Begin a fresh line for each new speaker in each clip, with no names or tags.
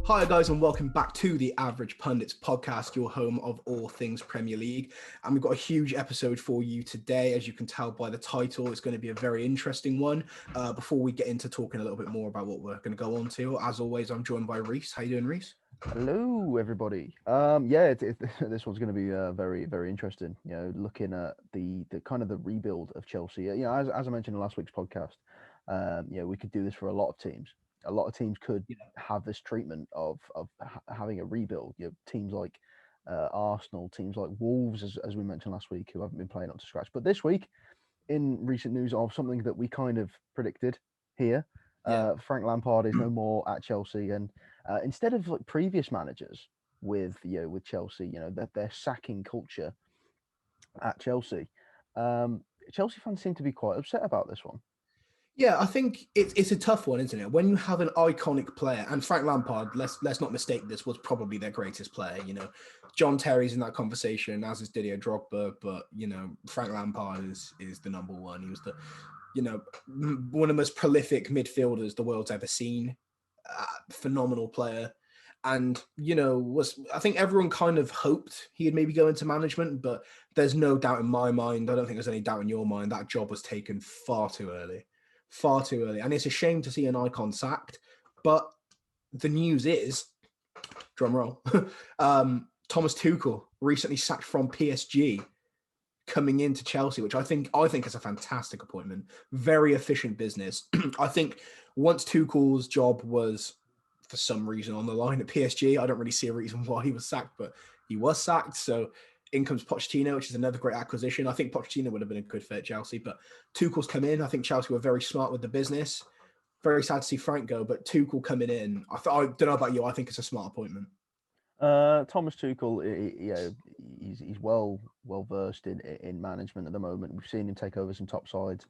Hi guys and welcome back to the Average Pundits podcast, your home of all things Premier League. And we've got a huge episode for you today. As you can tell by the title, it's going to be a very interesting one. Before we get into talking a little bit more about what we're going to go on to, as always, I'm joined by Reese. How you doing, Reese?
Hello, everybody. This one's going to be very, very interesting. Looking at the kind of the rebuild of Chelsea. As I mentioned in last week's podcast, we could do this for a lot of teams. A lot of teams could have this treatment of having a rebuild. Teams like Arsenal, teams like Wolves, as we mentioned last week, who haven't been playing up to scratch. But this week, in recent news of something that we kind of predicted here, Frank Lampard is no more at Chelsea, and instead of like previous managers with Chelsea, their sacking culture at Chelsea, Chelsea fans seem to be quite upset about this one.
Yeah, I think it's a tough one, isn't it? When you have an iconic player, and Frank Lampard, let's not mistake this, was probably their greatest player. John Terry's in that conversation, as is Didier Drogba, but Frank Lampard is the number one. He was one of the most prolific midfielders the world's ever seen. Phenomenal player. And, I think everyone kind of hoped he'd maybe go into management, but there's no doubt in my mind, I don't think there's any doubt in your mind, that job was taken far too early. And it's a shame to see an icon sacked, but the news is, drum roll, Thomas Tuchel recently sacked from PSG, coming into Chelsea, which I think is a fantastic appointment. Very efficient business. I think once Tuchel's job was, for some reason, on the line at PSG, I don't really see a reason why he was sacked, but he was sacked. So in comes Pochettino, which is another great acquisition. I think Pochettino would have been a good fit at Chelsea, but Tuchel's come in. I think Chelsea were very smart with the business. Very sad to see Frank go, but Tuchel coming in, I don't know about you, I think it's a smart appointment.
Thomas Tuchel, he's well versed in management at the moment. We've seen him take over some top sides,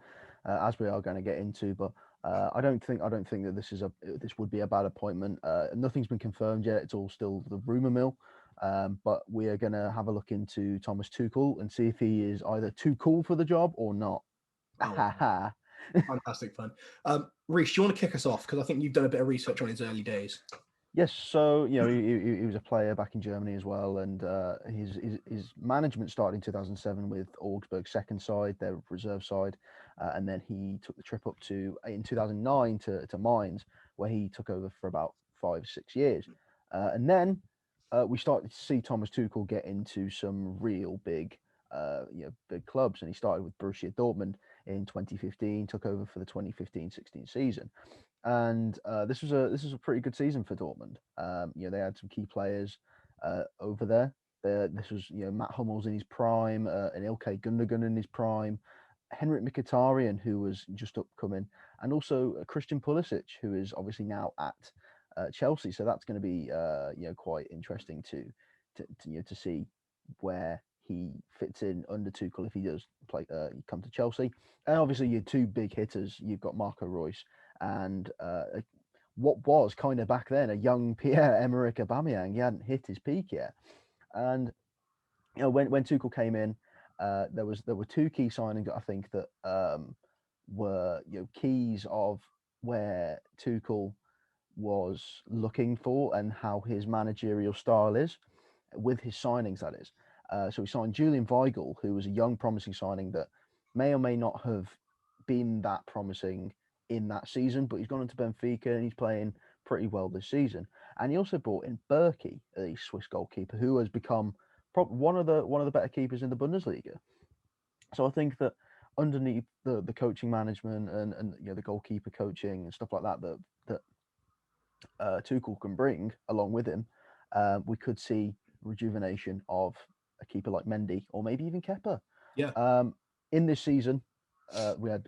as we are going to get into. But I don't think that this would be a bad appointment. Nothing's been confirmed yet. It's all still the rumor mill. But we are going to have a look into Thomas Tuchel and see if he is either too cool for the job or not.
Oh, fantastic fun. Reece, do you want to kick us off? Because I think you've done a bit of research on his early days.
Yes, so he was a player back in Germany as well, and his management started in 2007 with Augsburg's second side, their reserve side, and then he took the trip up in 2009 to Mainz, where he took over for about 5-6 years, and then we started to see Thomas Tuchel get into some real big clubs, and he started with Borussia Dortmund in 2015, took over for the 2015-16 season. And this was a pretty good season for Dortmund. They had some key players over there. This was Matt Hummels in his prime, and Ilkay Gundogan in his prime, Henrik Mkhitaryan, who was just upcoming, and also Christian Pulisic, who is obviously now at Chelsea. So that's going to be quite interesting to see where he fits in under Tuchel if he does come to Chelsea. And obviously your two big hitters, you've got Marco Reus and what was kind of back then a young Pierre-Emerick Aubameyang. He hadn't hit his peak yet. And when Tuchel came in, there were two key signings that I think that were keys of where Tuchel was looking for and how his managerial style is with his signings, that is. So he signed Julian Weigl, who was a young, promising signing that may or may not have been that promising in that season, but he's gone into Benfica and he's playing pretty well this season. And he also brought in Berkey, a Swiss goalkeeper, who has become one of the better keepers in the Bundesliga. So I think that underneath the coaching management and the goalkeeper coaching and stuff like that Tuchel can bring along with him, we could see rejuvenation of a keeper like Mendy or maybe even Kepa.
Yeah.
In this season, we had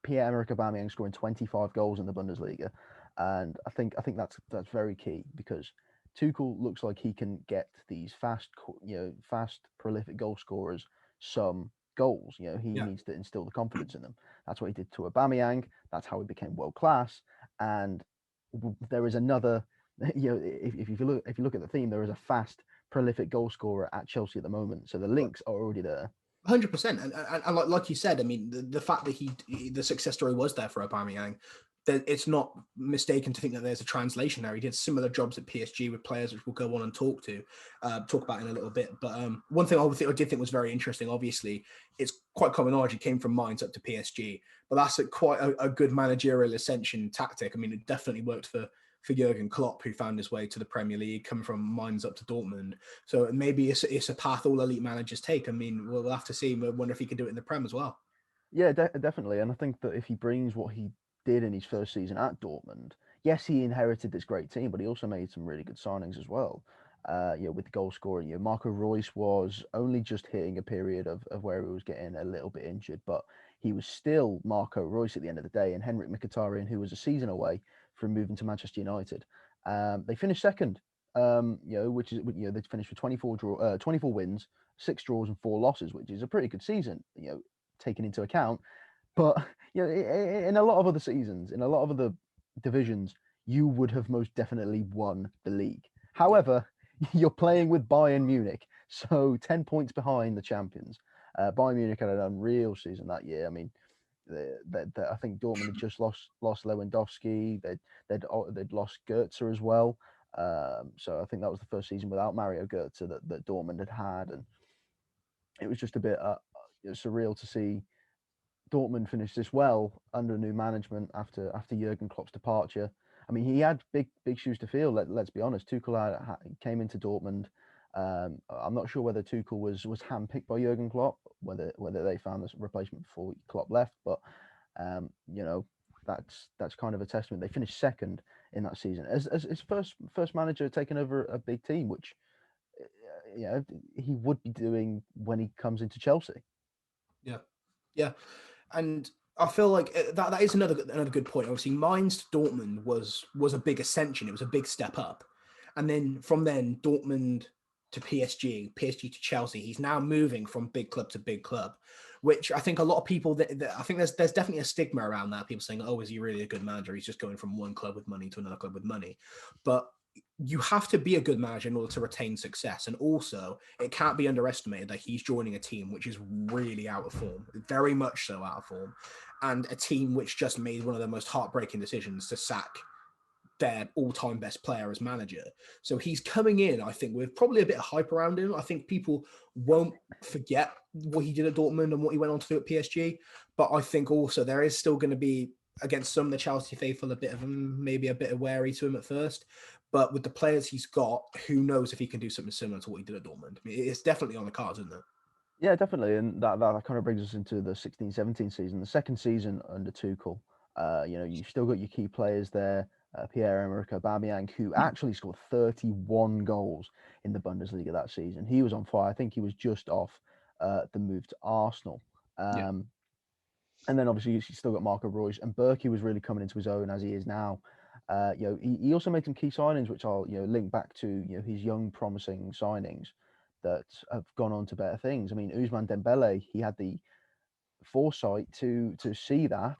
Pierre-Emerick Aubameyang scoring 25 goals in the Bundesliga, and I think that's very key because Tuchel looks like he can get these fast, prolific goal scorers some goals. He needs to instill the confidence in them. That's what he did to Aubameyang. That's how he became world class. And there is another. If you look at the theme, there is a fast, prolific goal scorer at Chelsea at the moment. So the links are already there.
100%, and like you said, I mean, the fact that the success story was there for Aubameyang, it's not mistaken to think that there's a translation there. He did similar jobs at PSG with players, which we'll go on and talk about in a little bit. But one thing I did think was very interesting. Obviously, it's quite common knowledge he came from Mainz up to PSG, but that's quite a good managerial ascension tactic. I mean, it definitely worked for Jurgen Klopp, who found his way to the Premier League, coming from Mainz up to Dortmund. So maybe it's a path all elite managers take. I mean, we'll have to see. I wonder if he can do it in the Prem as well.
Yeah, definitely. And I think that if he brings what he did in his first season at Dortmund, yes, he inherited this great team, but he also made some really good signings as well. With the goal scoring, Marco Reus was only just hitting a period of where he was getting a little bit injured, but he was still Marco Reus at the end of the day. And Henrik Mkhitaryan, who was a season away from moving to Manchester United, they finished second. Which is they finished with 24 wins, 6 draws, and 4 losses, which is a pretty good season. Taken into account. But in a lot of other seasons, in a lot of other divisions, you would have most definitely won the league. However, you're playing with Bayern Munich, so 10 points behind the champions. Bayern Munich had an unreal season that year. I mean, I think Dortmund had just lost Lewandowski. They'd lost Goetze as well. So I think that was the first season without Mario Goetze that Dortmund had, and it was just a bit surreal to see Dortmund finish this well under new management after Jurgen Klopp's departure. I mean, he had big shoes to fill. Let's be honest. Tuchel came into Dortmund. I'm not sure whether Tuchel was handpicked by Jurgen Klopp, whether they found this replacement before Klopp left. But that's kind of a testament. They finished second in that season as his first manager taking over a big team, which he would be doing when he comes into Chelsea.
Yeah, and I feel like that is another good point. Obviously, Mainz to Dortmund was a big ascension. It was a big step up, and then from then Dortmund to PSG, PSG to Chelsea. He's now moving from big club to big club, which I think a lot of people I think there's definitely a stigma around that. People saying, "Oh, is he really a good manager? He's just going from one club with money to another club with money," but you have to be a good manager in order to retain success. And also, it can't be underestimated that he's joining a team which is really out of form, very much so out of form, and a team which just made one of the most heartbreaking decisions to sack their all-time best player as manager. So he's coming in, I think, with probably a bit of hype around him. I think people won't forget what he did at Dortmund and what he went on to do at PSG. But I think also there is still going to be, against some of the Chelsea faithful, a bit of maybe a bit of wary to him at first. But with the players he's got, who knows if he can do something similar to what he did at Dortmund. I mean, it's definitely on the cards, isn't it?
Yeah, definitely, and that kind of brings us into the 16-17 season, the second season under Tuchel. You've still got your key players there, Pierre-Emerick Aubameyang, who actually scored 31 goals in the Bundesliga that season. He was on fire. I think he was just off the move to Arsenal.
Yeah.
And then obviously you still got Marco Reus, and Berkey was really coming into his own as he is now. He also made some key signings, which I'll link back to his young promising signings that have gone on to better things. I mean, Ousmane Dembele, he had the foresight to see that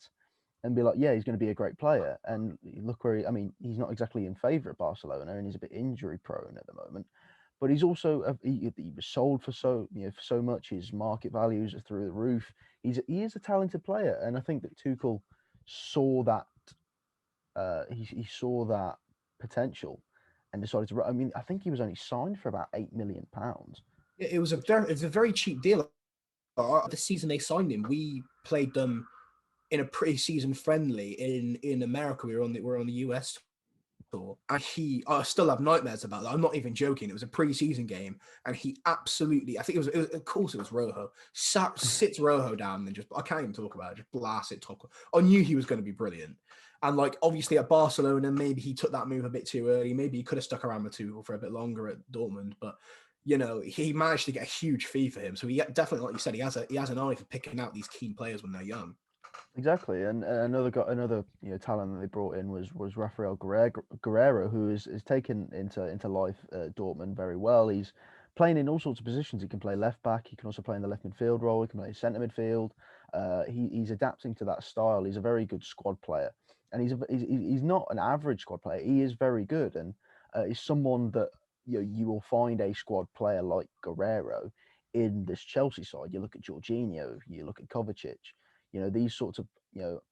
and be like, yeah, he's going to be a great player. And look where he's not exactly in favour at Barcelona, and he's a bit injury prone at the moment. But he's also he was sold for so much. His market values are through the roof. He is a talented player, and I think that Tuchel saw that he saw that potential and decided to. I mean, I think he was only signed for about £8 million.
It was a very cheap deal. The season they signed him, we played them in a pre-season friendly in America. We were on the US tour, and I still have nightmares about that. I'm not even joking. It was a pre-season game, and he absolutely, I think it was of course it was Rojo, sits Rojo down and just, I can't even talk about it, just blast it top. I knew he was going to be brilliant. And like, obviously at Barcelona, maybe he took that move a bit too early. Maybe he could have stuck around with Tuchel for a bit longer at Dortmund, but he managed to get a huge fee for him. So he definitely, like you said, he has an eye for picking out these key players when they're young.
Exactly, and another talent that they brought in was Rafael Guerrero, who is taken into life at Dortmund very well. He's playing in all sorts of positions. He can play left back. He can also play in the left midfield role. He can play centre midfield. He's adapting to that style. He's a very good squad player, and he's not an average squad player. He is very good, and he's someone that you will find a squad player like Guerrero in this Chelsea side. You look at Jorginho, you look at Kovacic. These sorts of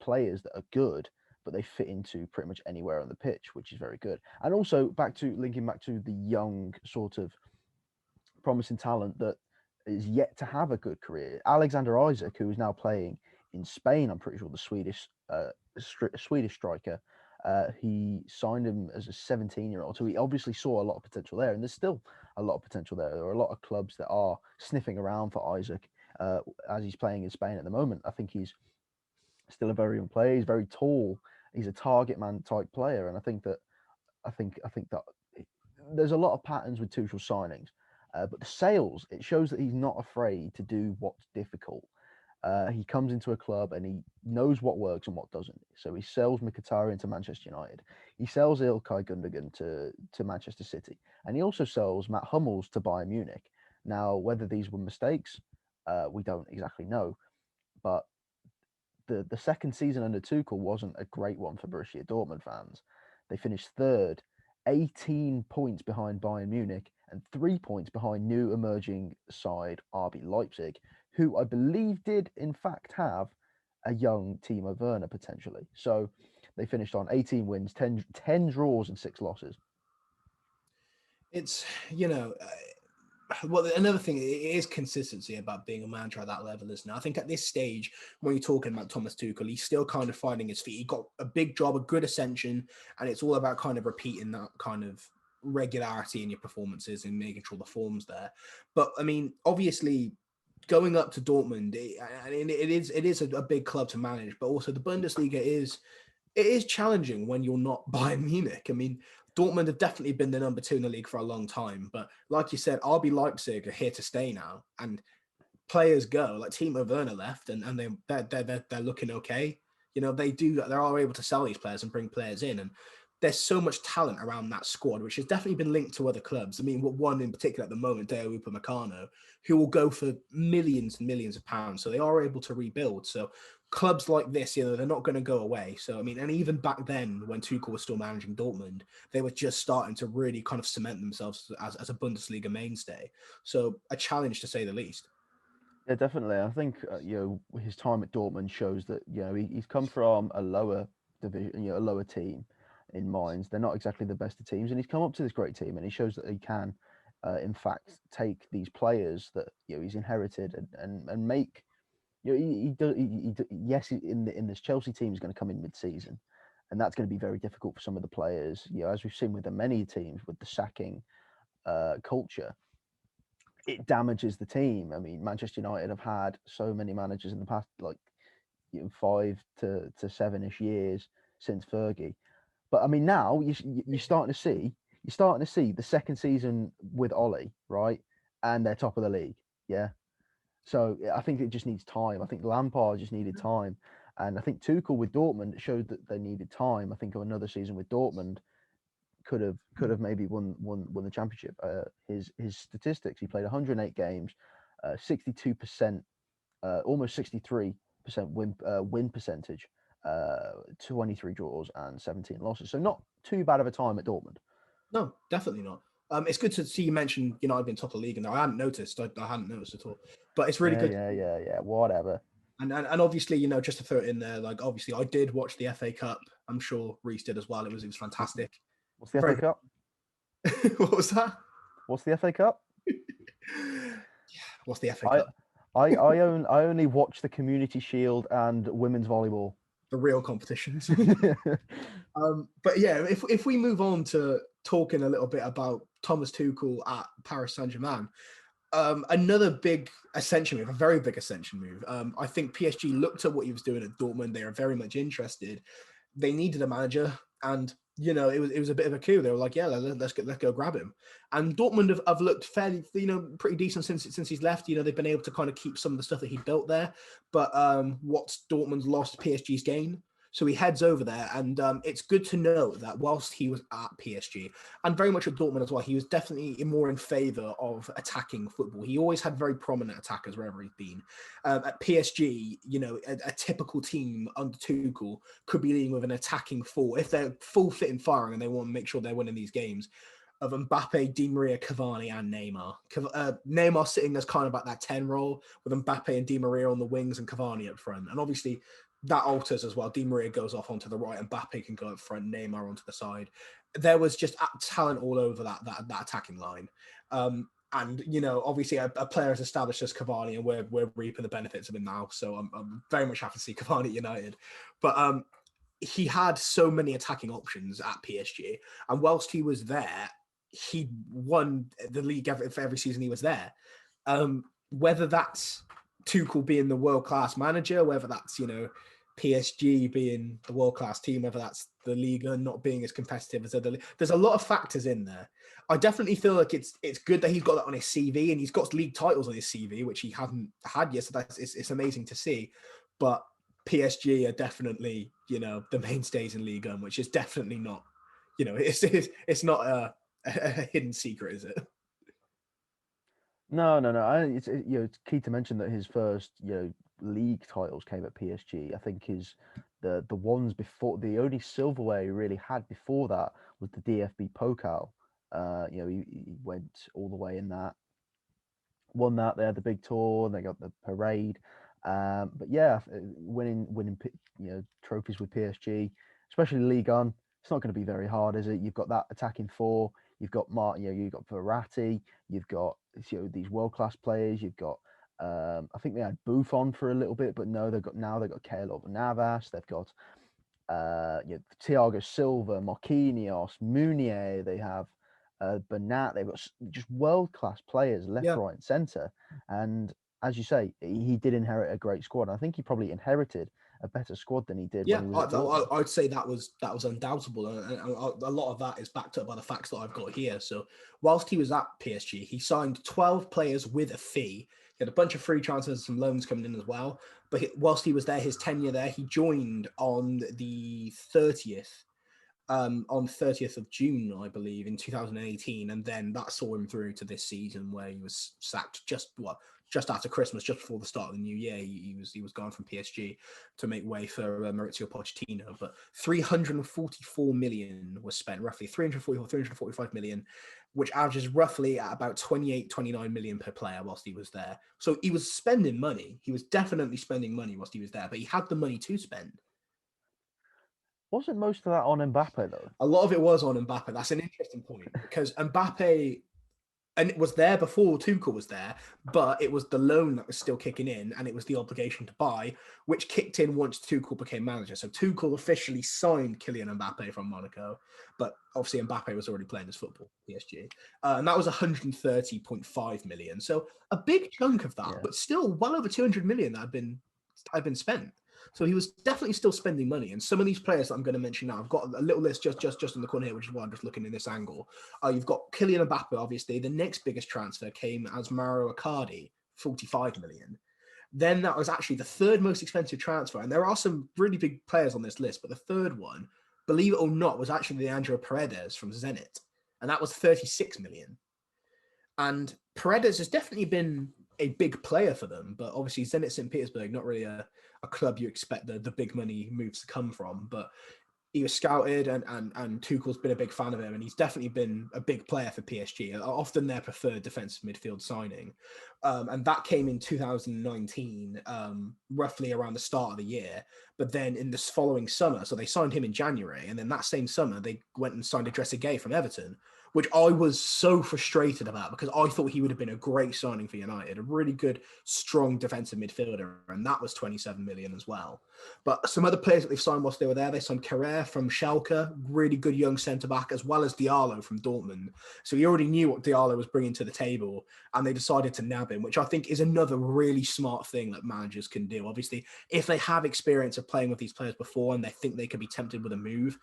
players that are good but they fit into pretty much anywhere on the pitch, which is very good. And also linking back to the young sort of promising talent that is yet to have a good career. Alexander Isaac, who is now playing in Spain, I'm pretty sure the Swedish striker. He signed him as a 17-year-old, so he obviously saw a lot of potential there, and there's still a lot of potential there. There are a lot of clubs that are sniffing around for Isaac as he's playing in Spain at the moment. I think he's still a very young player. He's very tall. He's a target man type player, and I think that there's a lot of patterns with Tuchel signings, but the sales, it shows that he's not afraid to do what's difficult. He comes into a club and he knows what works and what doesn't. So he sells Mkhitaryan to Manchester United. He sells Ilkay Gundogan to Manchester City, and he also sells Matt Hummels to Bayern Munich. Now, whether these were mistakes, we don't exactly know, but the second season under Tuchel wasn't a great one for Borussia Dortmund fans. They finished third, 18 points behind Bayern Munich and 3 points behind new emerging side RB Leipzig, who I believe did in fact have a young Timo Werner potentially. So they finished on 18 wins, 10 draws and 6 losses.
It's, well, another thing, it is consistency about being a manager at that level, isn't it? I think at this stage, when you're talking about Thomas Tuchel, he's still kind of finding his feet. He got a big job, a good ascension, and it's all about kind of repeating that kind of regularity in your performances and making sure the form's there. But I mean, obviously, going up to Dortmund, it is a big club to manage, but also the Bundesliga is challenging when you're not Bayern Munich. I mean, Dortmund have definitely been the number 2 in the league for a long time, but like you said, RB Leipzig are here to stay now, and players go. Like Timo Werner left, and they're looking okay. They are able to sell these players and bring players in, and there's so much talent around that squad, which has definitely been linked to other clubs. I mean, one in particular at the moment, Deo Upamecano, who will go for millions and millions of pounds. So they are able to rebuild. So clubs like this, they're not going to go away. So, I mean, and even back then when Tuchel was still managing Dortmund, they were just starting to really kind of cement themselves as a Bundesliga mainstay. So a challenge to say the least.
Yeah, definitely. I think his time at Dortmund shows that he's come from a lower division, a lower team in Mainz. They're not exactly the best of teams, and he's come up to this great team, and he shows that he can, in fact, take these players that he's inherited and make. Yes, in this Chelsea team, he's going to come in mid-season, and that's going to be very difficult for some of the players. As we've seen with the many teams with the sacking culture, it damages the team. I mean, Manchester United have had so many managers in the past, like 5 to 7-ish years since Fergie. But I mean, now you're starting to see the second season with Ollie, right? And they're top of the league. Yeah. So I think it just needs time. I think Lampard just needed time. And I think Tuchel with Dortmund showed that they needed time. I think another season with Dortmund could have maybe won the championship. His statistics: he played 108 games, 62%, almost 63% win percentage, 23 draws and 17 losses. So not too bad of a time at Dortmund.
No, definitely not. It's good to see you mention United being top of the league, and I hadn't noticed. I hadn't noticed at all. But it's really good.
Yeah. Whatever.
And obviously, just to throw it in there, like obviously, I did watch the FA Cup. I'm sure Reese did as well. It was fantastic.
What's the FA Cup?
What was that?
What's the FA Cup?
What's the FA Cup?
I only watch the Community Shield and women's volleyball.
The real competitions. But yeah, if we move on to talking a little bit about Thomas Tuchel at Paris Saint-Germain, another big ascension move, a very big ascension move. I think PSG looked at what he was doing at Dortmund. They are very much interested. They needed a manager, and it was a bit of a coup. They were like, yeah, let's go grab him. And Dortmund have looked fairly, pretty decent since he's left. They've been able to kind of keep some of the stuff that he built there. But what's Dortmund's lost, PSG's gain. So he heads over there, and it's good to know that whilst he was at PSG, and very much at Dortmund as well, he was definitely more in favour of attacking football. He always had very prominent attackers wherever he's been. At PSG, a typical team under Tuchel could be leading with an attacking four. If they're full fit and firing and they want to make sure they're winning these games, of Mbappe, Di Maria, Cavani, and Neymar. Neymar sitting as kind of at that 10 role with Mbappe and Di Maria on the wings and Cavani up front. And obviously, that alters as well. Di Maria goes off onto the right, and Mbappe can go up front, Neymar onto the side. There was just talent all over that attacking line. And obviously, a player as established as Cavani, and we're reaping the benefits of him now. So I'm very much happy to see Cavani at United. But he had so many attacking options at PSG, and whilst he was there, he won the league for every season he was there. Whether that's Tuchel being the world-class manager, whether that's PSG being the world-class team, whether that's the Liga not being as competitive as other. There's a lot of factors in there. I definitely feel like it's good that he's got that on his CV, and he's got league titles on his CV, which he hadn't had yet. So it's amazing to see. But PSG are definitely the mainstays in Liga, which is definitely not it's not a hidden secret, is it?
No. It's key to mention that his first league titles came at PSG. I think the ones before, the only silverware he really had before that was the DFB Pokal. He went all the way in that, won that. They had the big tour, and they got the parade. But yeah, winning trophies with PSG, especially Ligue 1, it's not going to be very hard, is it? You've got that attacking four. You've got you've got Verratti. You've got these world class players. You've got I think they had Buffon for a little bit, but no, they've got Keylor Navas. They've got Thiago Silva, Marquinhos, Meunier. They have Bernat. They've got just world class players left, right, and centre. And as you say, he did inherit a great squad. I think he probably inherited a better squad than he did when he was at Dortmund.
I'd say that was undoubtable, and a lot of that is backed up by the facts that I've got here. So whilst he was at PSG, he signed 12 players with a fee. He had a bunch of free transfers, some loans coming in as well. But whilst he was there, his tenure there, he joined on the 30th of June, I believe, in 2018, and then that saw him through to this season where he was sacked just after Christmas, just before the start of the new year. He was gone from PSG to make way for Maurizio Pochettino. But 344 million was spent, roughly 345 million, which averages roughly at about 29 million per player whilst he was there. So he was spending money. He was definitely spending money whilst he was there, but he had the money to spend.
Wasn't most of that on Mbappe though?
A lot of it was on Mbappe. That's an interesting point, because Mbappe, and it was there before Tuchel was there, but it was the loan that was still kicking in, and it was the obligation to buy, which kicked in once Tuchel became manager. So Tuchel officially signed Kylian Mbappe from Monaco, but obviously Mbappe was already playing his football, PSG. And that was 130.5 million. So a big chunk of that, but still well over 200 million that had been spent. So he was definitely still spending money. And some of these players that I'm going to mention now, I've got a little list just in the corner here, which is why I'm just looking in this angle. You've got Kylian Mbappe, obviously. The next biggest transfer came as Mauro Icardi, 45 million. Then that was actually the third most expensive transfer. And there are some really big players on this list, but the third one, believe it or not, was actually Leandro Paredes from Zenit. And that was 36 million. And Paredes has definitely been a big player for them, but obviously Zenit St. Petersburg, not really a club you expect the big money moves to come from. But he was scouted, and Tuchel's been a big fan of him, and he's definitely been a big player for PSG, often their preferred defensive midfield signing. And that came in 2019, roughly around the start of the year. But then in this following summer, so they signed him in January, and then that same summer, they went and signed Idrissa Gueye from Everton, which I was so frustrated about, because I thought he would have been a great signing for United, a really good, strong defensive midfielder, and that was 27 million as well. But some other players that they've signed whilst they were there, they signed Carrère from Schalke, really good young centre-back, as well as Diallo from Dortmund. So he already knew what Diallo was bringing to the table, and they decided to nab him, which I think is another really smart thing that managers can do. Obviously, if they have experience of playing with these players before and they think they could be tempted with a move,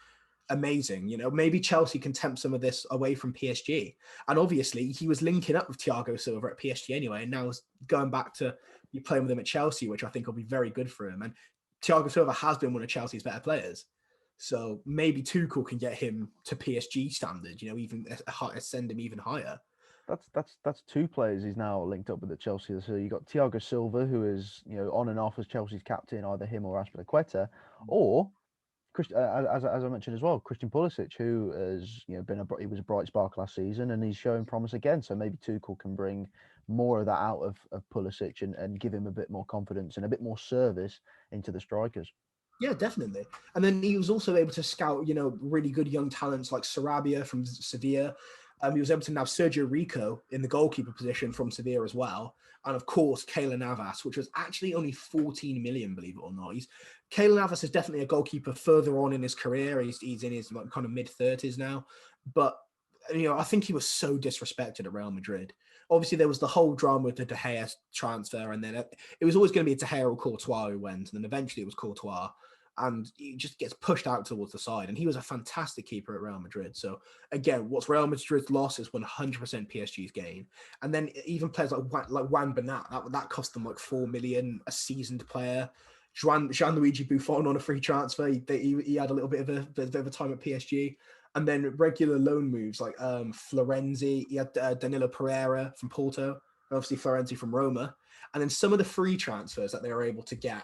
amazing. Maybe Chelsea can tempt some of this away from PSG. And obviously he was linking up with Thiago Silva at PSG anyway, and now going back to you playing with him at Chelsea, which I think will be very good for him. And Thiago Silva has been one of Chelsea's better players, so maybe Tuchel can get him to PSG standard, even ascend him even higher.
That's two players he's now linked up with at Chelsea. So you got Thiago Silva, who is on and off as Chelsea's captain, either him or Azpilicueta, or as I mentioned as well, Christian Pulisic, who has he was a bright spark last season, and he's showing promise again. So maybe Tuchel can bring more of that out of Pulisic and give him a bit more confidence and a bit more service into the strikers.
Yeah, definitely. And then he was also able to scout, really good young talents like Sarabia from Sevilla. He was able to nab Sergio Rico in the goalkeeper position from Sevilla as well. And of course, Keylor Navas, which was actually only 14 million, believe it or not. Keylor Navas is definitely a goalkeeper further on in his career. He's in his kind of mid-30s now. But, I think he was so disrespected at Real Madrid. Obviously, there was the whole drama with the De Gea transfer, and then it was always going to be De Gea or Courtois who went, and then eventually it was Courtois, and he just gets pushed out towards the side. And he was a fantastic keeper at Real Madrid. So again, what's Real Madrid's loss is 100% PSG's gain. And then even players like Juan Bernat, that cost them like 4 million, a seasoned player. Gianluigi Buffon on a free transfer. He had a little bit of a time at PSG. And then regular loan moves like Florenzi. He had Danilo Pereira from Porto, obviously Florenzi from Roma. And then some of the free transfers that they were able to get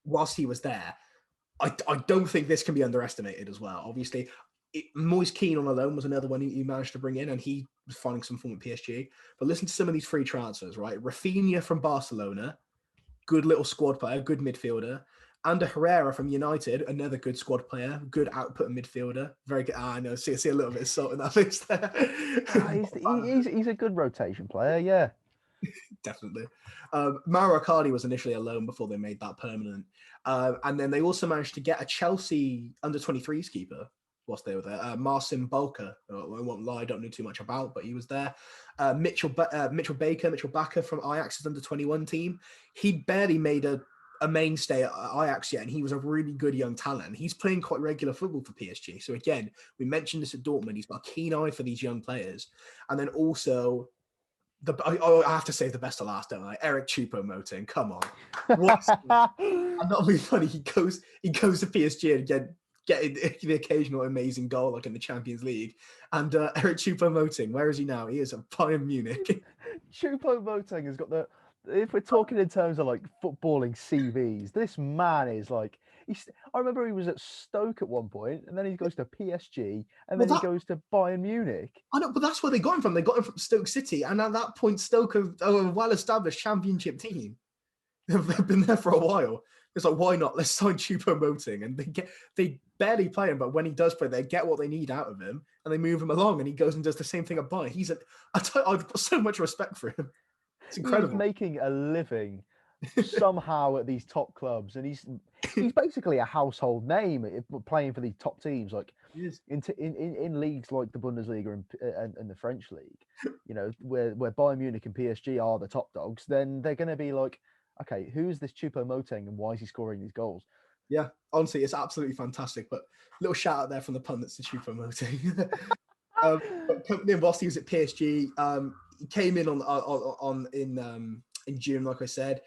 whilst he was there, I don't think this can be underestimated as well. Obviously, Moise Kean on a loan was another one he managed to bring in, and he was finding some form at PSG. But listen to some of these free transfers, right? Rafinha from Barcelona, good little squad player, good midfielder. Ander Herrera from United, another good squad player, good output midfielder. Very good. I know. See a little bit of salt in that face there.
He's a good rotation player, yeah.
Definitely. Mauro Icardi was initially a loan before they made that permanent. And then they also managed to get a Chelsea under-23s keeper whilst they were there. Marcin Bulka, I won't lie, I don't know too much about, but he was there. Mitchell Baker from Ajax's under-21 team. He barely made a mainstay at Ajax yet, and he was a really good young talent. He's playing quite regular football for PSG. So again, we mentioned this at Dortmund. He's got a keen eye for these young players. And then also, I have to save the best to last, don't I? Eric Choupo-Moting, come on. I'm not being funny. He goes to PSG and get the occasional amazing goal like in the Champions League. And Eric Choupo-Moting, where is he now? He is at Bayern Munich.
Choupo-Moting has got if we're talking in terms of like footballing CVs, this man is like, I remember he was at Stoke at one point, and then he goes to PSG, and then he goes to Bayern Munich.
I know, but that's where they got him from. They got him from Stoke City, and at that point, Stoke are a well-established championship team. They've been there for a while. It's like, why not? Let's sign Choupo-Moting, and they barely play him, but when he does play, they get what they need out of him, and they move him along, and he goes and does the same thing at Bayern. I've got so much respect for him. It's incredible.
He's making a living somehow at these top clubs, and he's basically a household name playing for these top teams, like in leagues like the Bundesliga and the French league, where Bayern Munich and PSG are the top dogs. Then they're going to be like, okay, who is this Choupo-Moting and why is he scoring these goals?
Yeah, honestly, it's absolutely fantastic. But little shout out there from the pundits to Choupo-Moting. Company and boss, he was at PSG. He came in in June, like I said.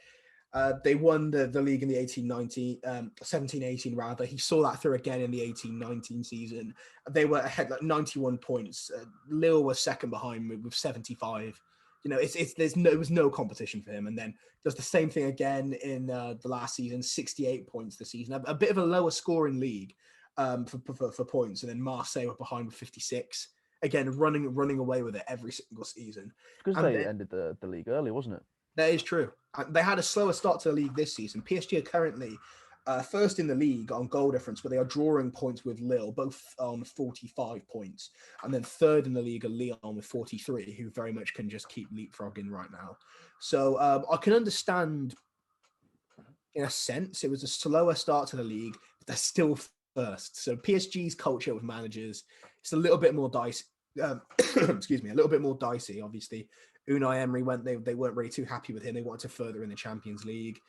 They won the league in the 17-18 rather. He saw that through again in the 18-19 season. They were ahead like 91 points. Lille was second behind with 75. There was no competition for him. And then does the same thing again in the last season, 68 points this season. A bit of a lower scoring league for points. And then Marseille were behind with 56. Again, running away with it every single season.
Because they ended the league early, wasn't it?
That is true. They had a slower start to the league this season. PSG are currently first in the league on goal difference, but they are drawing points with Lille, both on 45 points. And then third in the league are Lyon with 43, who very much can just keep leapfrogging right now. So I can understand, in a sense, it was a slower start to the league, but they're still first. So PSG's culture with managers, it's a little bit more dicey. Excuse me, a little bit more dicey, obviously. Unai Emery they weren't really too happy with him. They wanted to further in the Champions League.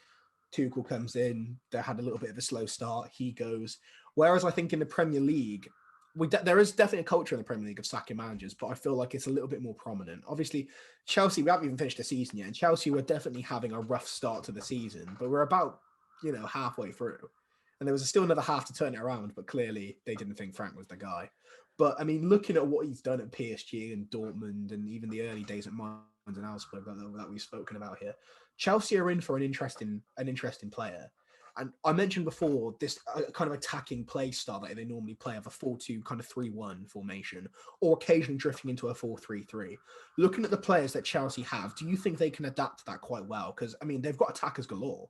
Tuchel comes in. They had a little bit of a slow start. He goes. Whereas I think in the Premier League, there is definitely a culture in the Premier League of sacking managers, but I feel like it's a little bit more prominent. Obviously, Chelsea, we haven't even finished the season yet, and Chelsea were definitely having a rough start to the season, but we're about, halfway through. And there was still another half to turn it around, but clearly they didn't think Frank was the guy. But, I mean, looking at what he's done at PSG and Dortmund and even the early days at Mainz and Augsburg that we've spoken about here, Chelsea are in for an interesting player. And I mentioned before this kind of attacking play style that they normally play of a 4-2 kind of 3-1 formation, or occasionally drifting into a 4-3-3. Looking at the players that Chelsea have, do you think they can adapt to that quite well? Because, I mean, they've got attackers galore.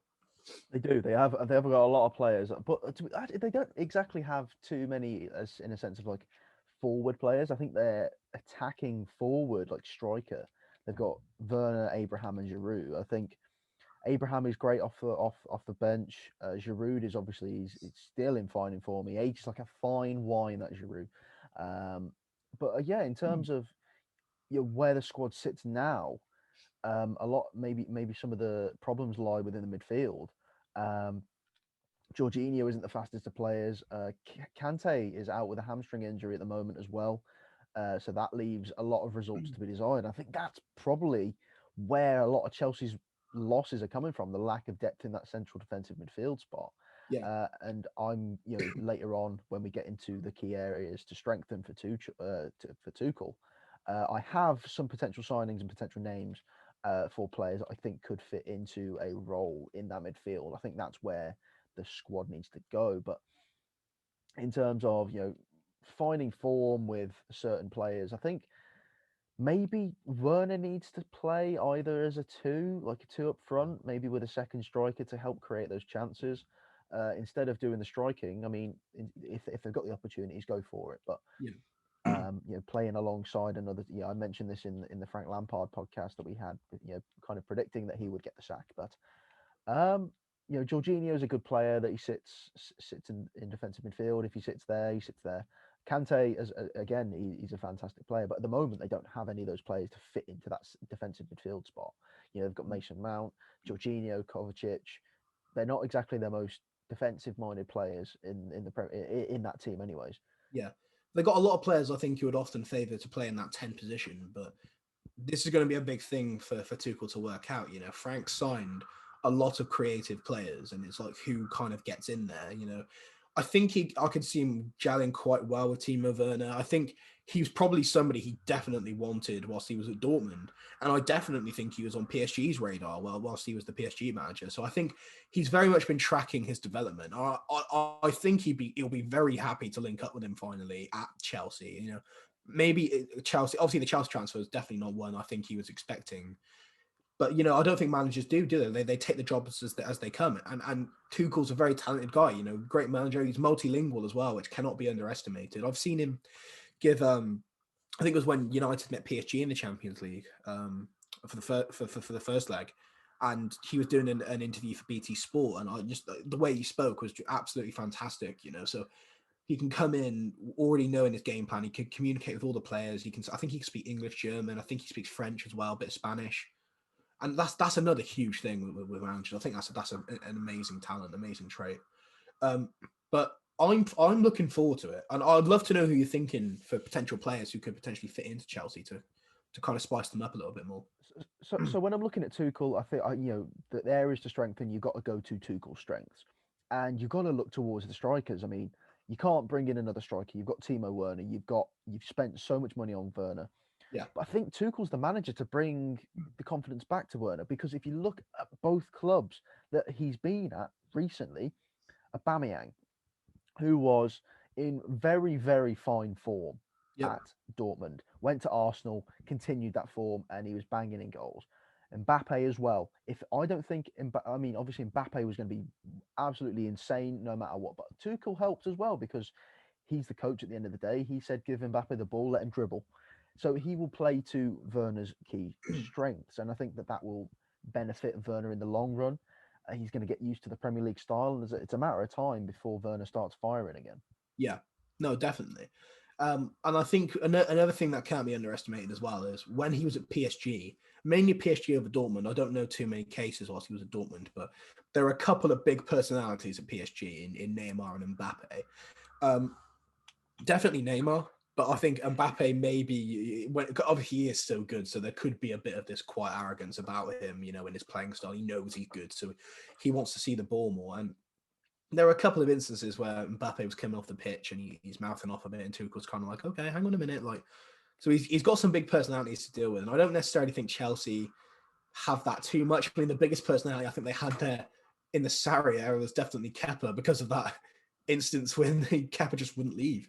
They do. They have got a lot of players, but they don't exactly have too many, as in a sense of like forward players. I think they're attacking forward, like striker. They've got Werner, Abraham, and Giroud. I think Abraham is great off the bench. Giroud is obviously he's still in fine form. He ages like a fine wine, that Giroud. Um, but yeah, in terms of where the squad sits now, a lot maybe some of the problems lie within the midfield. Um, Jorginho isn't the fastest of players. Kante is out with a hamstring injury at the moment as well. So that leaves a lot of results to be desired. I think that's probably where a lot of Chelsea's losses are coming from, the lack of depth in that central defensive midfield spot.
Yeah.
And I'm, later on when we get into the key areas to strengthen for Tuchel, I have some potential signings and potential names for players that I think could fit into a role in that midfield. I think that's where the squad needs to go. But in terms of finding form with certain players, I think maybe Werner needs to play either as a two, like a two up front, maybe with a second striker to help create those chances. Instead of doing the striking, I mean, if they've got the opportunities, go for it. But
Yeah.
playing alongside another, I mentioned this in the Frank Lampard podcast that we had, kind of predicting that he would get the sack. But um, Jorginho is a good player that he sits in defensive midfield. If he sits there, he sits there. Kante, again, he's a fantastic player, but at the moment they don't have any of those players to fit into that defensive midfield spot. They've got Mason Mount, Jorginho, Kovacic. They're not exactly the most defensive-minded players in that team, anyways.
Yeah. They got a lot of players I think you would often favour to play in that 10 position, but this is going to be a big thing for Tuchel to work out. Frank signed a lot of creative players, and it's like who kind of gets in there. I think I could see him gelling quite well with Timo Werner. I think he was probably somebody he definitely wanted whilst he was at Dortmund, and I definitely think he was on PSG's radar whilst he was the PSG manager. So I think he's very much been tracking his development. I think he'll be very happy to link up with him finally at Chelsea. Maybe Chelsea. Obviously, the Chelsea transfer is definitely not one I think he was expecting. But I don't think managers do they? They take the jobs as they come. And Tuchel's a very talented guy. Great manager. He's multilingual as well, which cannot be underestimated. I've seen him give. I think it was when United met PSG in the Champions League for the first leg, and he was doing an interview for BT Sport, and I just the way he spoke was absolutely fantastic. So he can come in already knowing his game plan. He can communicate with all the players. I think he can speak English, German. I think he speaks French as well, a bit of Spanish. And that's another huge thing with managers. I think that's an amazing talent, amazing trait. But I'm looking forward to it, and I'd love to know who you're thinking for potential players who could potentially fit into Chelsea to kind of spice them up a little bit more.
So when I'm looking at Tuchel, I think the areas to strengthen, you've got to go to Tuchel's strengths, and you've got to look towards the strikers. I mean, you can't bring in another striker. You've got Timo Werner. You've spent so much money on Werner.
Yeah.
But I think Tuchel's the manager to bring the confidence back to Werner, because if you look at both clubs that he's been at recently, Aubameyang, who was in very, very fine form
Yep.
at Dortmund, went to Arsenal, continued that form, and he was banging in goals. Mbappe as well. I don't think, I mean, obviously Mbappe was going to be absolutely insane no matter what, but Tuchel helped as well because he's the coach at the end of the day. He said, give Mbappe the ball, let him dribble. So he will play to Werner's key strengths, and I think that will benefit Werner in the long run. He's going to get used to the Premier League style, and it's a matter of time before Werner starts firing again.
Yeah, no, definitely. And I think another thing that can't be underestimated as well is when he was at PSG, mainly PSG over Dortmund. I don't know too many cases whilst he was at Dortmund, but there are a couple of big personalities at PSG in Neymar and Mbappe. Definitely Neymar, but I think Mbappe maybe obviously he is so good, so there could be a bit of this quiet arrogance about him, in his playing style. He knows he's good, so he wants to see the ball more. And there are a couple of instances where Mbappe was coming off the pitch and he's mouthing off a bit, and Tuchel's kind of like, okay, hang on a minute, so he's got some big personalities to deal with, and I don't necessarily think Chelsea have that too much. I mean, the biggest personality I think they had there in the Sarri era was definitely Kepa, because of that instance when Kepa just wouldn't leave.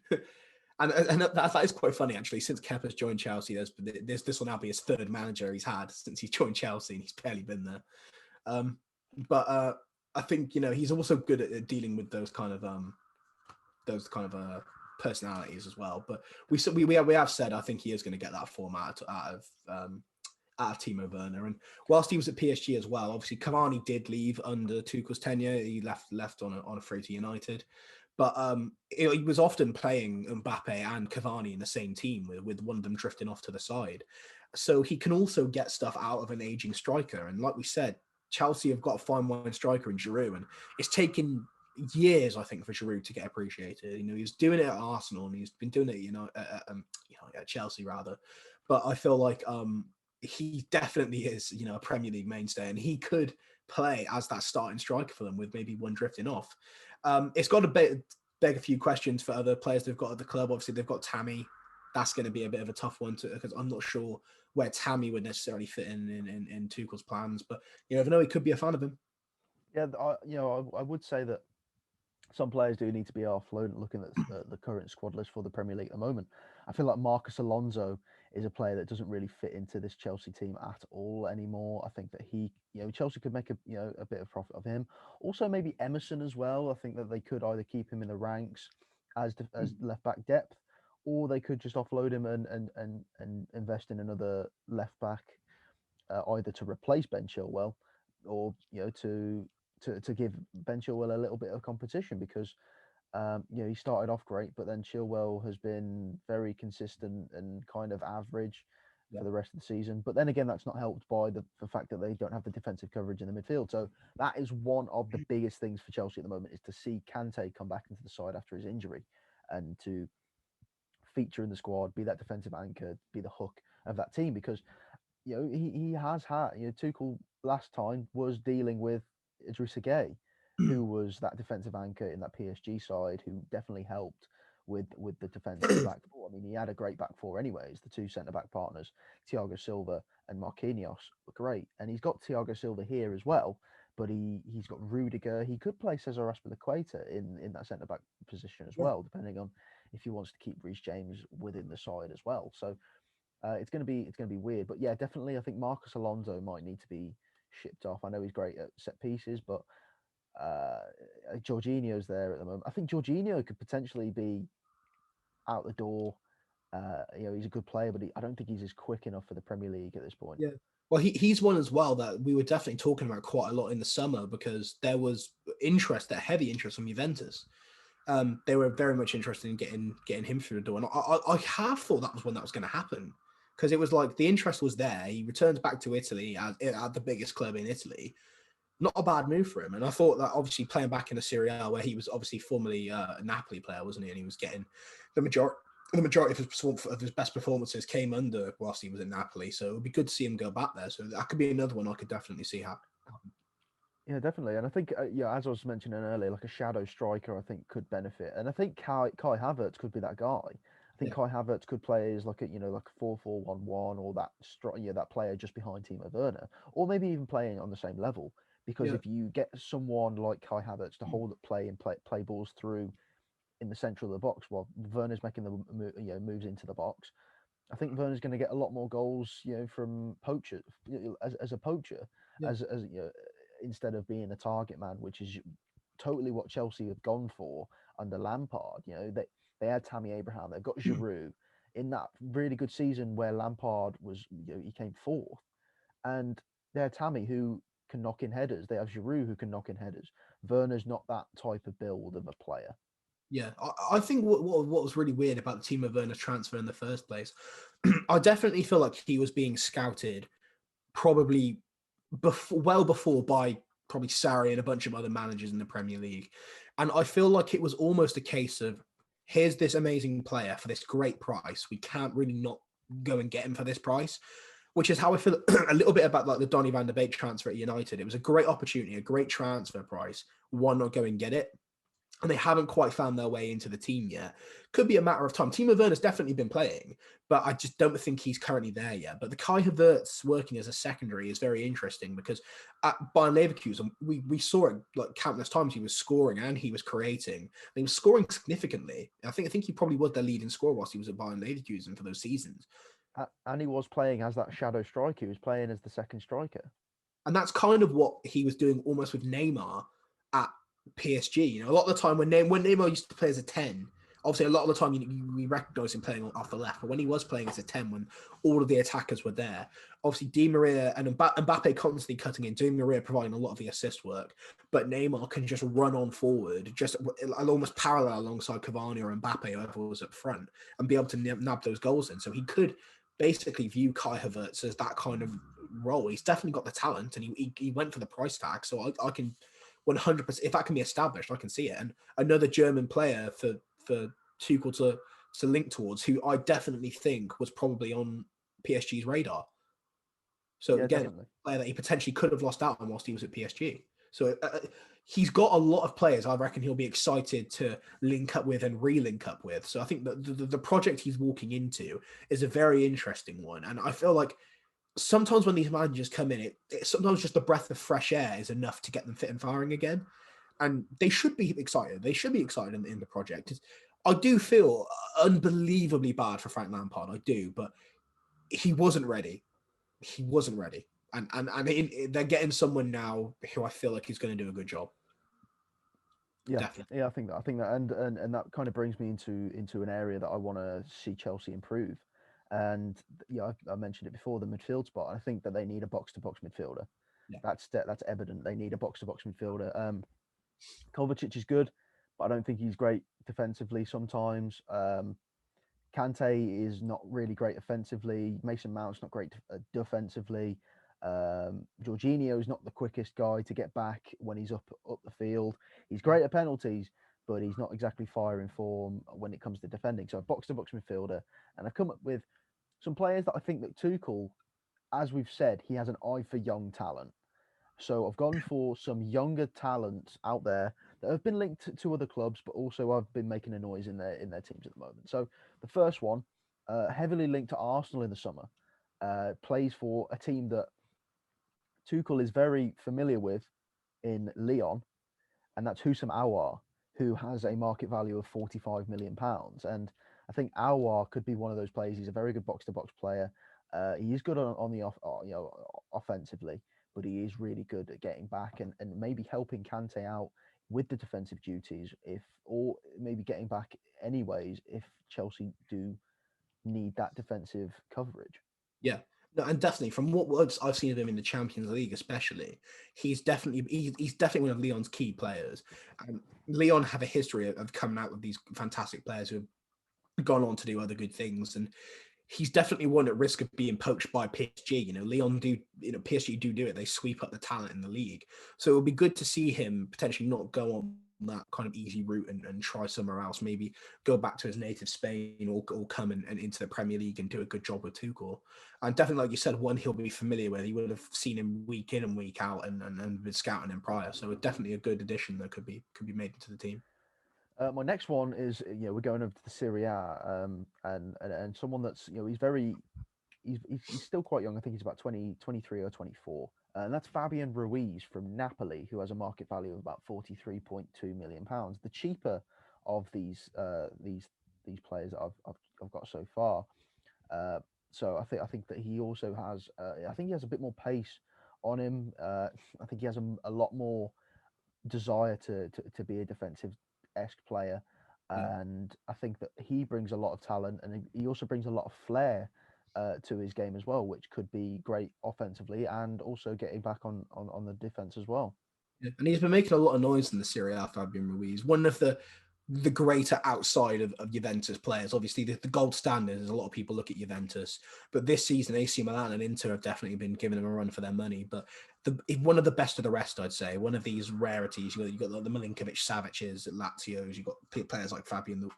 And that is quite funny, actually. Since Kepa's joined Chelsea, this will now be his third manager he's had since he's joined Chelsea, and he's barely been there. I think, you know, he's also good at dealing with those kind of personalities as well. But we have said I think he is going to get that form out of Timo Werner. And whilst he was at PSG as well, obviously Cavani did leave under Tuchel's tenure. He left on a free to United. But he was often playing Mbappe and Cavani in the same team with one of them drifting off to the side. So he can also get stuff out of an aging striker. And like we said, Chelsea have got a fine wine striker in Giroud, and it's taken years, I think, for Giroud to get appreciated. You know, he was doing it at Arsenal, and he's been doing it, at Chelsea rather. But I feel like he definitely is, you know, a Premier League mainstay, and he could play as that starting striker for them with maybe one drifting off. It's got to beg a few questions for other players they've got at the club. Obviously, they've got Tammy. That's going to be a bit of a tough one because I'm not sure where Tammy would necessarily fit in Tuchel's plans. But you never know, he could be a fan of him.
Yeah, I would say that some players do need to be offloaded. Looking at the current squad list for the Premier League at the moment, I feel like Marcus Alonso is a player that doesn't really fit into this Chelsea team at all anymore. I think that Chelsea could make a bit of profit of him. Also, maybe Emerson as well. I think that they could either keep him in the ranks as left back depth, or they could just offload him and invest in another left back, either to replace Ben Chilwell, or to give Ben Chilwell a little bit of competition, because he started off great, but then Chilwell has been very consistent and kind of average for the rest of the season. But then again, that's not helped by the fact that they don't have the defensive coverage in the midfield. So that is one of the biggest things for Chelsea at the moment, is to see Kante come back into the side after his injury and to feature in the squad, be that defensive anchor, be the hook of that team. Because he has had, Tuchel last time was dealing with Idrissa Gueye, who was that defensive anchor in that PSG side, who definitely helped with the defence in the back four. I mean, he had a great back four anyways. The two centre back partners, Thiago Silva and Marquinhos, were great, and he's got Thiago Silva here as well. But he's got Rudiger. He could play Cesar Azpilicueta in that centre back position as well, depending on if he wants to keep Reece James within the side as well. So it's going to be weird. But yeah, definitely, I think Marcus Alonso might need to be shipped off. I know he's great at set pieces, but Jorginho's there at the moment. I think Jorginho could potentially be out the door. He's a good player, but I don't think he's as quick enough for the Premier League at this point.
Yeah. Well, he's one as well that we were definitely talking about quite a lot in the summer, because there was heavy interest from Juventus. They were very much interested in getting him through the door, and I half thought that was when that was going to happen, because it was like the interest was there. He returns back to Italy at the biggest club in Italy. Not a bad move for him. And I thought that obviously playing back in the Serie A, where he was obviously formerly a Napoli player, wasn't he? And he was getting the majority of his best performances came under whilst he was in Napoli. So it would be good to see him go back there. So that could be another one I could definitely see happen.
Yeah, definitely. And I think, as I was mentioning earlier, like a shadow striker, I think could benefit. And I think Kai Havertz could be that guy. I think Kai Havertz could play as like a 4-4-1-1, or that player just behind Timo Werner, or maybe even playing on the same level. Because if you get someone like Kai Havertz to hold up play and play balls through in the central of the box while Werner's making the moves into the box, I think Werner's going to get a lot more goals, from poacher as a poacher, as instead of being a target man, which is totally what Chelsea have gone for under Lampard. They had Tammy Abraham, they've got Giroud in that really good season where Lampard was, he came fourth, and they had Tammy who can knock in headers. They have Giroud who can knock in headers. Werner's not that type of build of a player.
Yeah, I think what was really weird about the Timo Werner transfer in the first place, I definitely feel like he was being scouted probably well before by probably Sarri and a bunch of other managers in the Premier League. And I feel like it was almost a case of, here's this amazing player for this great price. We can't really not go and get him for this price, which is how I feel a little bit about like the Donny van de Beek transfer at United. It was a great opportunity, a great transfer price. Why not go and get it? And they haven't quite found their way into the team yet. Could be a matter of time. Timo Werner's definitely been playing, but I just don't think he's currently there yet. But the Kai Havertz working as a secondary is very interesting, because at Bayern Leverkusen, we saw it like countless times. He was scoring and he was creating. And he was scoring significantly. I think he probably was their leading scorer whilst he was at Bayern Leverkusen for those seasons.
And he was playing as that shadow striker. He was playing as the second striker.
And that's kind of what he was doing almost with Neymar at PSG. You know, a lot of the time when Neymar used to play as a 10, obviously a lot of the time we recognise him playing off the left, but when he was playing as a 10, when all of the attackers were there, obviously Di Maria and Mbappe constantly cutting in, Di Maria providing a lot of the assist work, but Neymar can just run on forward, just almost parallel alongside Cavani or Mbappe, whoever was up front, and be able to nab those goals in. So he could basically view Kai Havertz as that kind of role. He's definitely got the talent, and he went for the price tag. So I can 100%, if that can be established, I can see it. And another German player for Tuchel to link towards, who I definitely think was probably on PSG's radar. So
Yeah,
again,
definitely.
a player that he potentially could have lost out on whilst he was at PSG. So he's got a lot of players I reckon he'll be excited to link up with and re-link up with. So I think that the project he's walking into is a very interesting one. And I feel like sometimes when these managers come in, sometimes just the breath of fresh air is enough to get them fit and firing again. And they should be excited. They should be excited in the project. I do feel unbelievably bad for Frank Lampard. I do, but he wasn't ready. He wasn't ready. And they're getting someone now who I feel like is going to do a good job.
Yeah,
Definitely.
yeah, I think that, and that kind of brings me into an area that I want to see Chelsea improve. And yeah, I mentioned it before, the midfield spot. I think that they need a box to box midfielder.
Yeah.
That's evident. They need a box to box midfielder. Kovacic is good, but I don't think he's great defensively sometimes. Kante is not really great offensively. Mason Mount's not great defensively. Jorginho is not the quickest guy to get back when he's up the field. He's great at penalties, but he's not exactly firing form when it comes to defending. So a box to box midfielder, and I've come up with some players that I think that Tuchel, as we've said, he has an eye for young talent. So I've gone for some younger talents out there that have been linked to other clubs, but also I've been making a noise in their teams at the moment. So the first one, heavily linked to Arsenal in the summer, plays for a team that Tuchel is very familiar with in Lyon, and that's Houssam Aouar, who has a market value of £45 million. And I think Aouar could be one of those players. He's a very good box to box player. He is good on the offensively, but he is really good at getting back and maybe helping Kante out with the defensive duties, if or maybe getting back anyways if Chelsea do need that defensive coverage.
Yeah. No, and definitely from what I've seen of him in the Champions League, especially, he's definitely one of Leon's key players. And Leon have a history of coming out with these fantastic players who have gone on to do other good things. And he's definitely one at risk of being poached by PSG. You know, PSG do it. They sweep up the talent in the league. So it would be good to see him potentially not go on that kind of easy route and try somewhere else. Maybe go back to his native Spain or come and into the Premier League and do a good job with Tuchel. And definitely, like you said, one he'll be familiar with. He would have seen him week in and week out and been scouting him prior. So it's definitely a good addition that could be made into the team.
My next one is, we're going over to the Serie A, and someone that's, he's still quite young. I think he's about 23 or 24. And that's Fabian Ruiz from Napoli, who has a market value of about £43.2 million. The cheaper of these players that I've got so far. Uh, so I think that he also has. I think he has a bit more pace on him. I think he has a lot more desire to be a defensive esque player.
Yeah.
And I think that he brings a lot of talent, and he also brings a lot of flair to his game as well, which could be great offensively and also getting back on the defense as well.
Yeah. And he's been making a lot of noise in the Serie A, Fabian Ruiz. One of the greater outside of Juventus players. Obviously, the gold standard is a lot of people look at Juventus, but this season AC Milan and Inter have definitely been giving them a run for their money. But one of the best of the rest, I'd say, one of these rarities. You've got the Milinkovic Savic's at Lazio's. You've got players like Fabian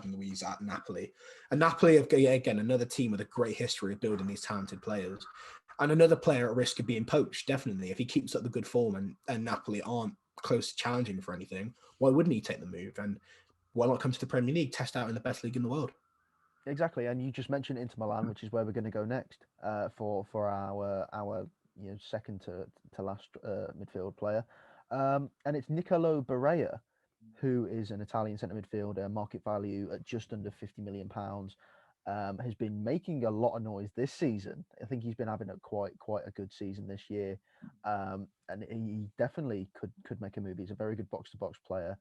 Luiz at Napoli, and Napoli have again another team with a great history of building these talented players. And another player at risk of being poached, definitely, if he keeps up the good form and Napoli aren't close to challenging for anything, why wouldn't he take the move? And why not come to the Premier League, test out in the best league in the world?
Exactly, and you just mentioned Inter Milan, which is where we're going to go next for our second to last midfield player, and it's Nicolo Barella, who is an Italian centre midfielder, market value at just under £50 million. has been making a lot of noise this season. I think he's been having a quite a good season this year, and he definitely could make a move. He's a very good box to box player.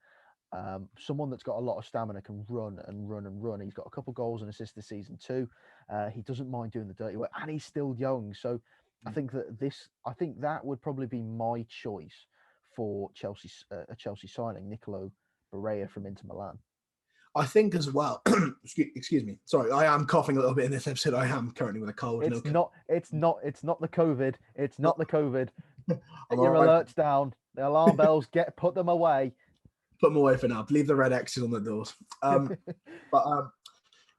Someone that's got a lot of stamina, can run and run and run. He's got a couple goals and assists this season too. He doesn't mind doing the dirty work, and he's still young. So I think that would probably be my choice for Chelsea, a Chelsea signing, Nicolo Barella from Inter Milan.
I think as well. Excuse me. Sorry, I am coughing a little bit in this episode. I am currently with a cold.
It's not the COVID. It's not the COVID.
I'm
Get your
right.
alerts down. The alarm bells. Put them away.
Put them away for now. Leave the red X's on the doors.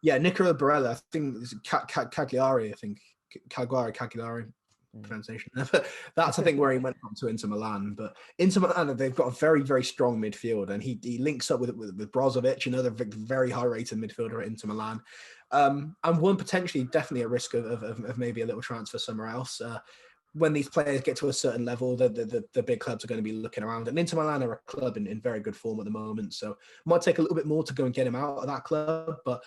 Yeah, Nicola Barella. I think it's Cagliari. I think Cagliari. Pronunciation. That's I think where he went from to Inter Milan. But Inter Milan, they've got a very, very strong midfield, and he links up with Brozovic, another very high rated midfielder at Inter Milan, and one potentially definitely at risk of maybe a little transfer somewhere else. When these players get to a certain level, the big clubs are going to be looking around, and Inter Milan are a club in very good form at the moment, so it might take a little bit more to go and get him out of that club, but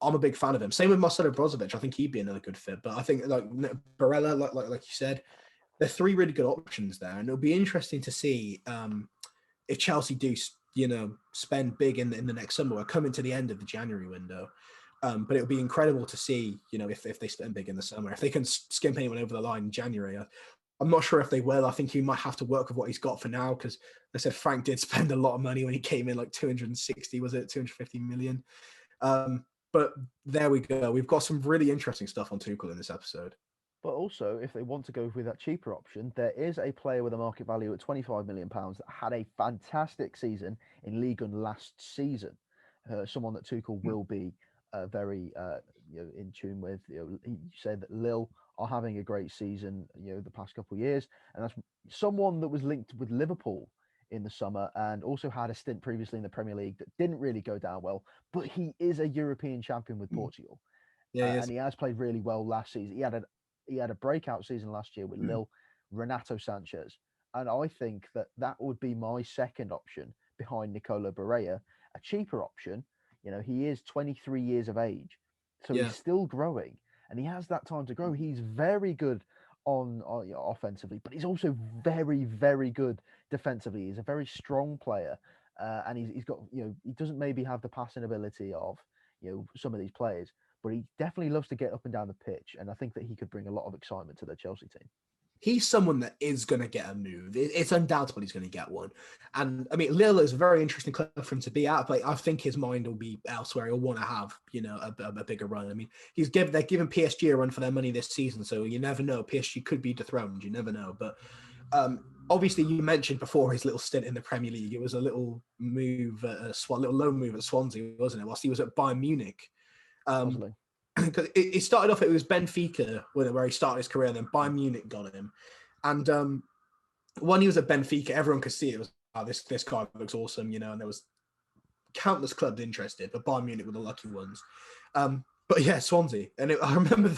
I'm a big fan of him. Same with Marcelo Brozovic. I think he'd be another good fit. But I think like Barella, like you said, there are three really good options there, and it'll be interesting to see if Chelsea do, spend big in the next summer. We're coming to the end of the January window, but it'll be incredible to see, if they spend big in the summer, if they can skimp anyone over the line in January. I'm not sure if they will. I think he might have to work with what he's got for now, because I said Frank did spend a lot of money when he came in, like 250 million. But there we go. We've got some really interesting stuff on Tuchel in this episode.
But also, if they want to go with that cheaper option, there is a player with a market value at £25 million that had a fantastic season in Ligue 1 last season. Someone that Tuchel will be very in tune with. He said that Lille are having a great season, the past couple of years, and that's someone that was linked with Liverpool in the summer and also had a stint previously in the Premier League that didn't really go down well, but he is a European champion with Portugal.
Yeah,
and he has played really well last season. He had a breakout season last year with Lille, Renato Sanchez, and I think that would be my second option behind Nicolo Barella, a cheaper option. He is 23 years of age, so he's still growing, and he has that time to grow. He's very good on offensively, but he's also very, very good defensively. He's a very strong player, and he's got he doesn't maybe have the passing ability of some of these players, but he definitely loves to get up and down the pitch, and I think that he could bring a lot of excitement to the Chelsea team.
He's someone that is going to get a move. It's undoubtable he's going to get one. And I mean, Lille is a very interesting club for him to be at, but I think his mind will be elsewhere. He'll want to have, a bigger run. I mean, they're giving PSG a run for their money this season, so you never know. PSG could be dethroned. You never know. But obviously, you mentioned before his little stint in the Premier League. It was a little move, a little loan move at Swansea, wasn't it? Whilst he was at Bayern Munich. Because it started off, it was Benfica where he started his career, and then Bayern Munich got him. And when he was at Benfica, everyone could see it was, this guy looks awesome, and there was countless clubs interested, but Bayern Munich were the lucky ones. But yeah, Swansea. And I remember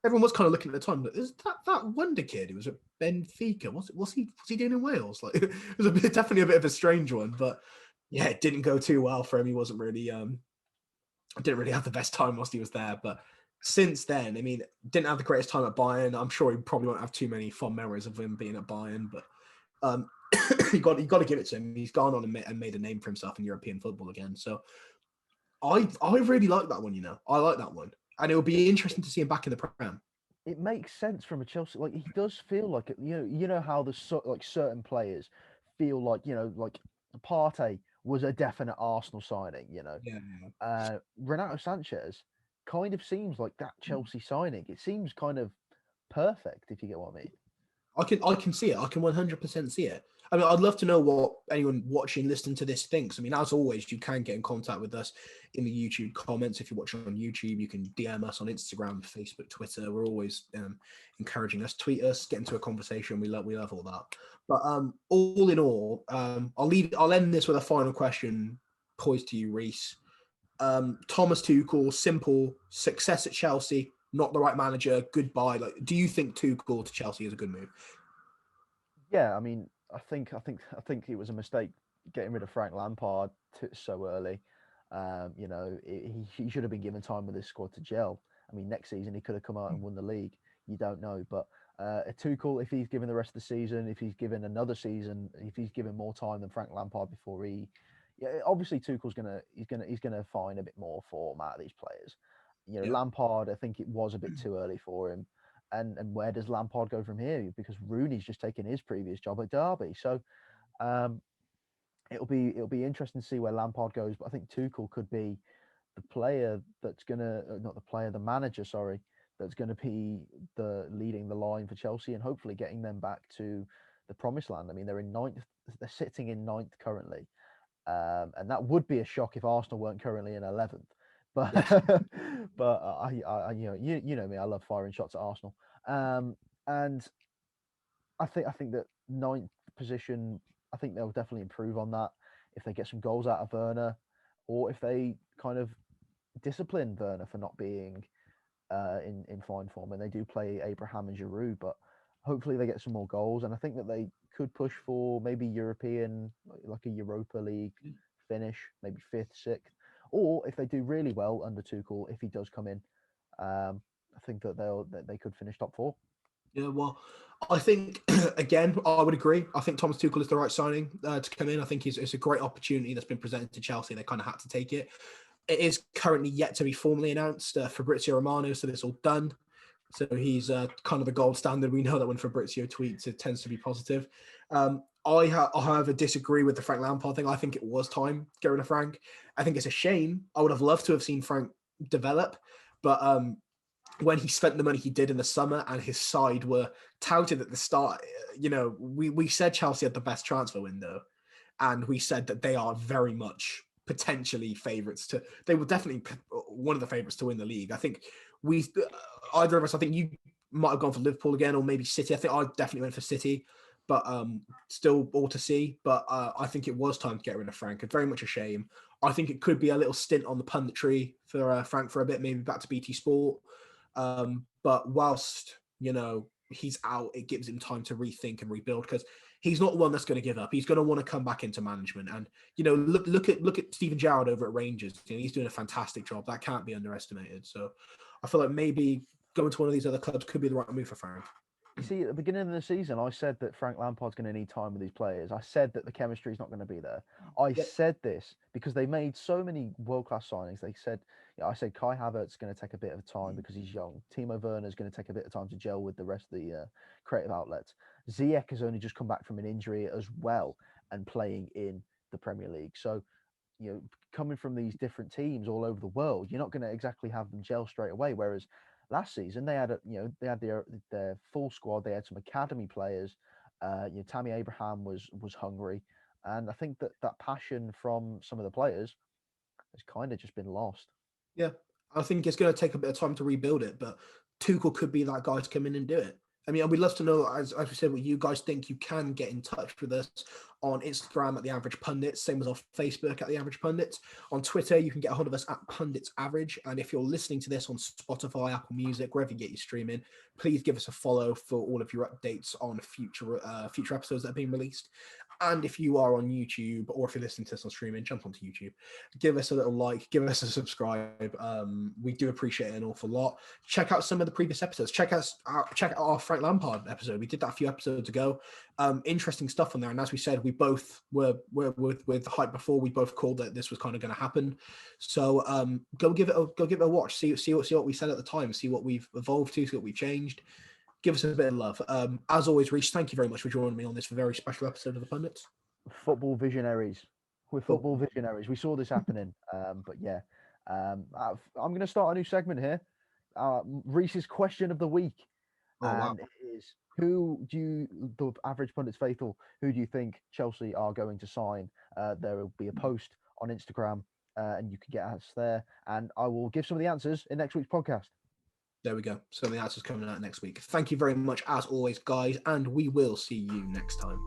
everyone was kind of looking at the time, is that wonder kid who was at Benfica? What's he doing in Wales? Like, it was definitely a bit of a strange one, but yeah, it didn't go too well for him. He wasn't really didn't really have the best time whilst he was there. But since then, I mean, didn't have the greatest time at Bayern. I'm sure he probably won't have too many fond memories of him being at Bayern, but you got to give it to him. He's gone on and made a name for himself in European football again. So I really like that one, I like that one. And it will be interesting to see him back in the Prem.
It makes sense from a Chelsea, like he does feel like it, how the certain players feel like, like Partey was a definite Arsenal signing,
Yeah.
Renato Sanchez kind of seems like that Chelsea signing. It seems kind of perfect, if you get what I mean.
I can see it. I can 100% see it. I mean, I'd love to know what anyone watching, listening to this thinks. I mean, as always, you can get in contact with us in the YouTube comments. If you're watching on YouTube, you can DM us on Instagram, Facebook, Twitter. We're always encouraging us. Tweet us, get into a conversation. We love all that. But all in all, I'll end this with a final question poised to you, Reese. Thomas Tuchel, simple, success at Chelsea, not the right manager, goodbye. Like, do you think Tuchel to Chelsea is a good move?
Yeah, I mean, I think it was a mistake getting rid of Frank Lampard so early. He should have been given time with this squad to gel. I mean, next season he could have come out and won the league. You don't know, but Tuchel, if he's given the rest of the season, if he's given another season, if he's given more time than Frank Lampard before obviously Tuchel's gonna find a bit more form out of these players.
Yeah.
Lampard, I think it was a bit too early for him. And where does Lampard go from here? Because Rooney's just taken his previous job at Derby, so um, it'll be interesting to see where Lampard goes. But I think Tuchel could be the player that's gonna not the player, the manager, sorry, that's gonna be the leading the line for Chelsea and hopefully getting them back to the promised land. I mean, they're in ninth, they're sitting in ninth currently, and that would be a shock if Arsenal weren't currently in 11th. But
Yeah.
but you know me, I love firing shots at Arsenal, and I think that ninth position, I think they'll definitely improve on that if they get some goals out of Werner, or if they kind of discipline Werner for not being in fine form. And they do play Abraham and Giroud, but hopefully they get some more goals. And I think that they could push for maybe European, like a Europa League finish, maybe fifth, sixth, or if they do really well under Tuchel, if he does come in, I think that they could finish top four.
Yeah, well, I think again, I would agree. I think Thomas Tuchel is the right signing to come in. I think it's a great opportunity that's been presented to Chelsea. They kind of had to take it. It is currently yet to be formally announced. Fabrizio Romano said it's all done. So he's kind of the gold standard. We know that when Fabrizio tweets, it tends to be positive. However, disagree with the Frank Lampard thing. I think it was time to get rid of Frank. I think it's a shame. I would have loved to have seen Frank develop, but when he spent the money he did in the summer and his side were touted at the start, we said Chelsea had the best transfer window, and we said that they are very much potentially favourites they were definitely one of the favourites to win the league. I think either of us, I think you might have gone for Liverpool again or maybe City. I think I definitely went for City, but still all to see. But I think it was time to get rid of Frank. It's very much a shame. I think it could be a little stint on the punditry for Frank for a bit, maybe back to BT Sport. But whilst, he's out, it gives him time to rethink and rebuild, because he's not one that's going to give up. He's going to want to come back into management. And, look at Steven Gerrard over at Rangers. He's doing a fantastic job. That can't be underestimated. So I feel like maybe going to one of these other clubs could be the right move for Frank.
You see, at the beginning of the season, I said that Frank Lampard's going to need time with these players. I said that the chemistry is not going to be there. I said this because they made so many world-class signings. I said Kai Havertz's going to take a bit of time because he's young. Timo Werner's going to take a bit of time to gel with the rest of the creative outlets. Ziyech has only just come back from an injury as well and playing in the Premier League. So, coming from these different teams all over the world, you're not going to exactly have them gel straight away. Whereas last season they had their full squad. They had some academy players. Tammy Abraham was hungry, and I think that passion from some of the players has kind of just been lost.
Yeah, I think it's going to take a bit of time to rebuild it, but Tuchel could be that guy to come in and do it. I mean, we'd love to know, as we said, what you guys think. You can get in touch with us on Instagram at The Average Pundits, same as on Facebook at The Average Pundits. On Twitter, you can get a hold of us at Pundits Average. And if you're listening to this on Spotify, Apple Music, wherever you get your streaming, please give us a follow for all of your updates on future episodes that are being released. And if you are on YouTube, or if you're listening to this on streaming, jump onto YouTube, give us a little like, give us a subscribe. We do appreciate it an awful lot. Check out some of the previous episodes. Check out our Frank Lampard episode. We did that a few episodes ago. Interesting stuff on there. And as we said, we both were with the hype before. We both called that this was kind of going to happen. So go give it a watch. See what we said at the time. See what we've evolved to. See what we've changed. Give us a bit of love. As always, Reece, thank you very much for joining me on this very special episode of the Pundits.
Football visionaries. We're football visionaries. We saw this happening. But yeah, I'm going to start a new segment here. Reece's question of the week. And it is, the Average Pundits faithful, who do you think Chelsea are going to sign? There will be a post on Instagram and you can get us there. And I will give some of the answers in next week's podcast.
There we go. So the answer's coming out next week. Thank you very much, as always, guys, and we will see you next time.